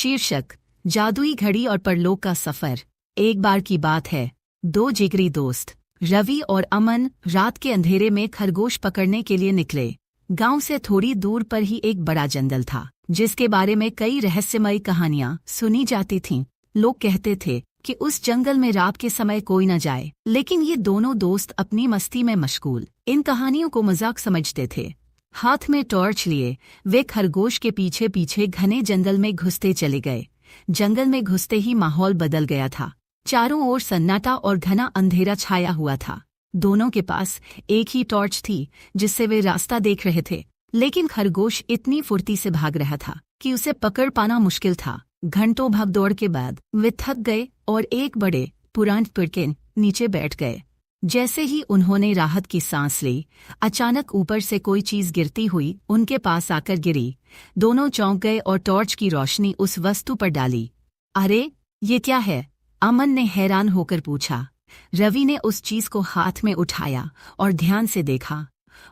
शीर्षक जादुई घड़ी और परलोक का सफर। एक बार की बात है, दो जिगरी दोस्त रवि और अमन रात के अंधेरे में खरगोश पकड़ने के लिए निकले। गांव से थोड़ी दूर पर ही एक बड़ा जंगल था, जिसके बारे में कई रहस्यमयी कहानियां सुनी जाती थीं। लोग कहते थे कि उस जंगल में रात के समय कोई न जाए, लेकिन ये दोनों दोस्त अपनी मस्ती में मशगूल इन कहानियों को मजाक समझते थे। हाथ में टॉर्च लिए वे खरगोश के पीछे पीछे घने जंगल में घुसते चले गए। जंगल में घुसते ही माहौल बदल गया था। चारों ओर सन्नाटा और घना अंधेरा छाया हुआ था। दोनों के पास एक ही टॉर्च थी जिससे वे रास्ता देख रहे थे, लेकिन खरगोश इतनी फुर्ती से भाग रहा था कि उसे पकड़ पाना मुश्किल था। घंटों भागदौड़ के बाद वे थक गए और एक बड़े पुराने पेड़ के नीचे बैठ गए। जैसे ही उन्होंने राहत की सांस ली, अचानक ऊपर से कोई चीज गिरती हुई उनके पास आकर गिरी। दोनों चौंक गए और टॉर्च की रोशनी उस वस्तु पर डाली। अरे, ये क्या है? अमन ने हैरान होकर पूछा। रवि ने उस चीज को हाथ में उठाया और ध्यान से देखा।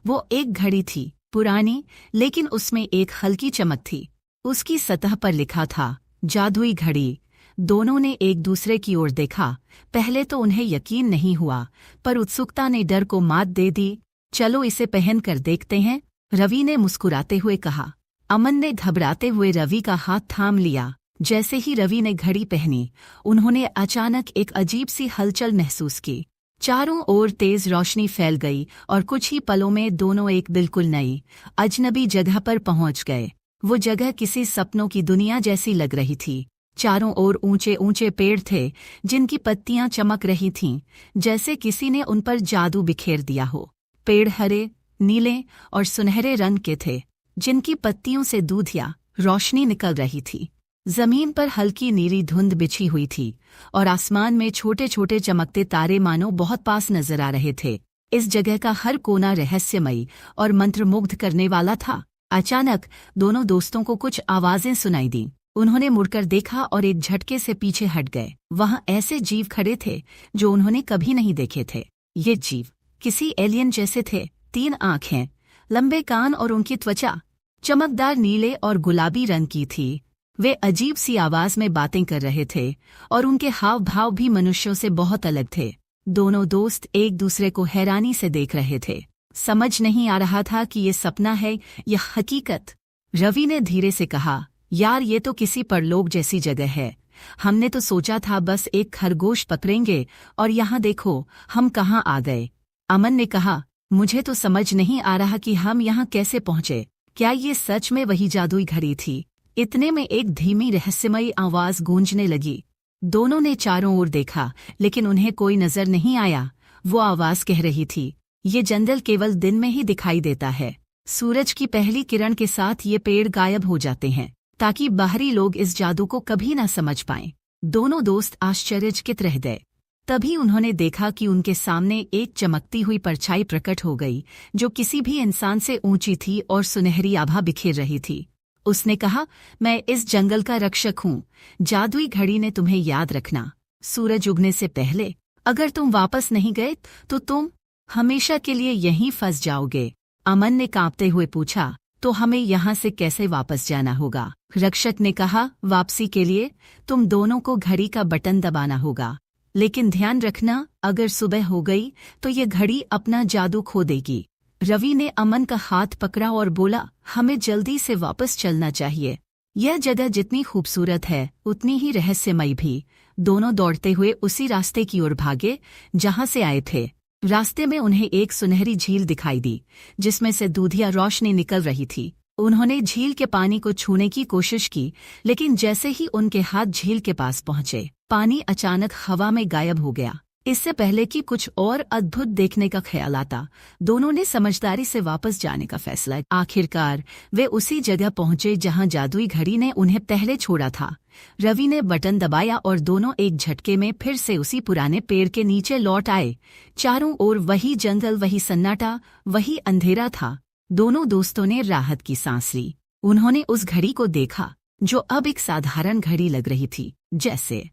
वो एक घड़ी थी, पुरानी, लेकिन उसमें एक हल्की चमक थी। उसकी सतह पर लिखा था, जादुई घड़ी। दोनों ने एक दूसरे की ओर देखा। पहले तो उन्हें यकीन नहीं हुआ, पर उत्सुकता ने डर को मात दे दी। चलो इसे पहन कर देखते हैं, रवि ने मुस्कुराते हुए कहा। अमन ने घबराते हुए रवि का हाथ थाम लिया। जैसे ही रवि ने घड़ी पहनी, उन्होंने अचानक एक अजीब सी हलचल महसूस की। चारों ओर तेज रोशनी फैल गई और कुछ ही पलों में दोनों एक बिल्कुल नई, अजनबी जगह पर पहुंच गए। वो जगह किसी सपनों की दुनिया जैसी लग रही थी। चारों ओर ऊंचे ऊंचे पेड़ थे, जिनकी पत्तियां चमक रही थीं, जैसे किसी ने उन पर जादू बिखेर दिया हो। पेड़ हरे, नीले और सुनहरे रंग के थे, जिनकी पत्तियों से दूधिया रोशनी निकल रही थी। जमीन पर हल्की नीली धुंध बिछी हुई थी और आसमान में छोटे छोटे चमकते तारे मानो बहुत पास नजर आ रहे थे। इस जगह का हर कोना रहस्यमयी और मंत्रमुग्ध करने वाला था। अचानक दोनों दोस्तों को कुछ आवाजें सुनाई दी। उन्होंने मुड़कर देखा और एक झटके से पीछे हट गए। वहां ऐसे जीव खड़े थे जो उन्होंने कभी नहीं देखे थे। ये जीव किसी एलियन जैसे थे। 3 आंखें, लंबे कान और उनकी त्वचा चमकदार नीले और गुलाबी रंग की थी। वे अजीब सी आवाज में बातें कर रहे थे और उनके हाव भाव भी मनुष्यों से बहुत अलग थे। दोनों दोस्त एक दूसरे को हैरानी से देख रहे थे। समझ नहीं आ रहा था कि ये सपना है या हकीकत। रवि ने धीरे से कहा, यार, ये तो किसी परलोक जैसी जगह है। हमने तो सोचा था बस एक खरगोश पकड़ेंगे, और यहाँ देखो हम कहाँ आ गए। अमन ने कहा, मुझे तो समझ नहीं आ रहा कि हम यहाँ कैसे पहुँचे। क्या ये सच में वही जादुई घड़ी थी? इतने में एक धीमी रहस्यमयी आवाज गूंजने लगी। दोनों ने चारों ओर देखा, लेकिन उन्हें कोई नजर नहीं आया। वो आवाज कह रही थी, ये जंगल केवल दिन में ही दिखाई देता है। सूरज की पहली किरण के साथ ये पेड़ गायब हो जाते हैं, ताकि बाहरी लोग इस जादू को कभी न समझ पाएं। दोनों दोस्त आश्चर्यचकित रह गए। तभी उन्होंने देखा कि उनके सामने एक चमकती हुई परछाई प्रकट हो गई, जो किसी भी इंसान से ऊंची थी और सुनहरी आभा बिखेर रही थी। उसने कहा, मैं इस जंगल का रक्षक हूँ। जादुई घड़ी ने तुम्हें याद रखना। सूरज उगने से पहले अगर तुम वापस नहीं गए तो तुम हमेशा के लिए यहीं फंस जाओगे। अमन ने कांपते हुए पूछा, तो हमें यहाँ से कैसे वापस जाना होगा? रक्षक ने कहा, वापसी के लिए तुम दोनों को घड़ी का बटन दबाना होगा। लेकिन ध्यान रखना, अगर सुबह हो गई तो ये घड़ी अपना जादू खो देगी। रवि ने अमन का हाथ पकड़ा और बोला, हमें जल्दी से वापस चलना चाहिए। यह जगह जितनी खूबसूरत है उतनी ही रहस्यमयी भी। दोनों दौड़ते हुए उसी रास्ते की ओर भागे जहां से आए थे। रास्ते में उन्हें एक सुनहरी झील दिखाई दी, जिसमें से दूधिया रोशनी निकल रही थी। उन्होंने झील के पानी को छूने की कोशिश की, लेकिन जैसे ही उनके हाथ झील के पास पहुंचे, पानी अचानक हवा में गायब हो गया। इससे पहले कि कुछ और अद्भुत देखने का ख्याल आता, दोनों ने समझदारी से वापस जाने का फैसला। आखिरकार वे उसी जगह पहुंचे जहां जादुई घड़ी ने उन्हें पहले छोड़ा था। रवि ने बटन दबाया और दोनों एक झटके में फिर से उसी पुराने पेड़ के नीचे लौट आए। चारों ओर वही जंगल, वही सन्नाटा, वही अंधेरा था। दोनों दोस्तों ने राहत की सांस ली। उन्होंने उस घड़ी को देखा, जो अब एक साधारण घड़ी लग रही थी, जैसे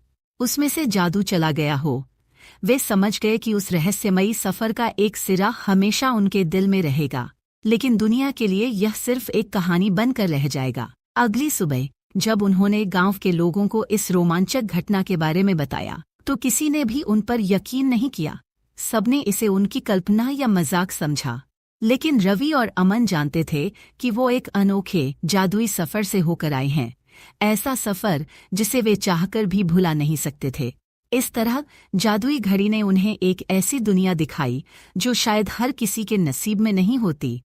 उसमें से जादू चला गया हो। वे समझ गए कि उस रहस्यमयी सफर का एक सिरा हमेशा उनके दिल में रहेगा, लेकिन दुनिया के लिए यह सिर्फ एक कहानी बनकर रह जाएगा। अगली सुबह जब उन्होंने गांव के लोगों को इस रोमांचक घटना के बारे में बताया तो किसी ने भी उन पर यकीन नहीं किया। सबने इसे उनकी कल्पना या मजाक समझा। लेकिन रवि और अमन जानते थे कि वो एक अनोखे जादुई सफर से होकर आए हैं, ऐसा सफर जिसे वे चाहकर भी भुला नहीं सकते थे। इस तरह जादुई घड़ी ने उन्हें एक ऐसी दुनिया दिखाई जो शायद हर किसी के नसीब में नहीं होती।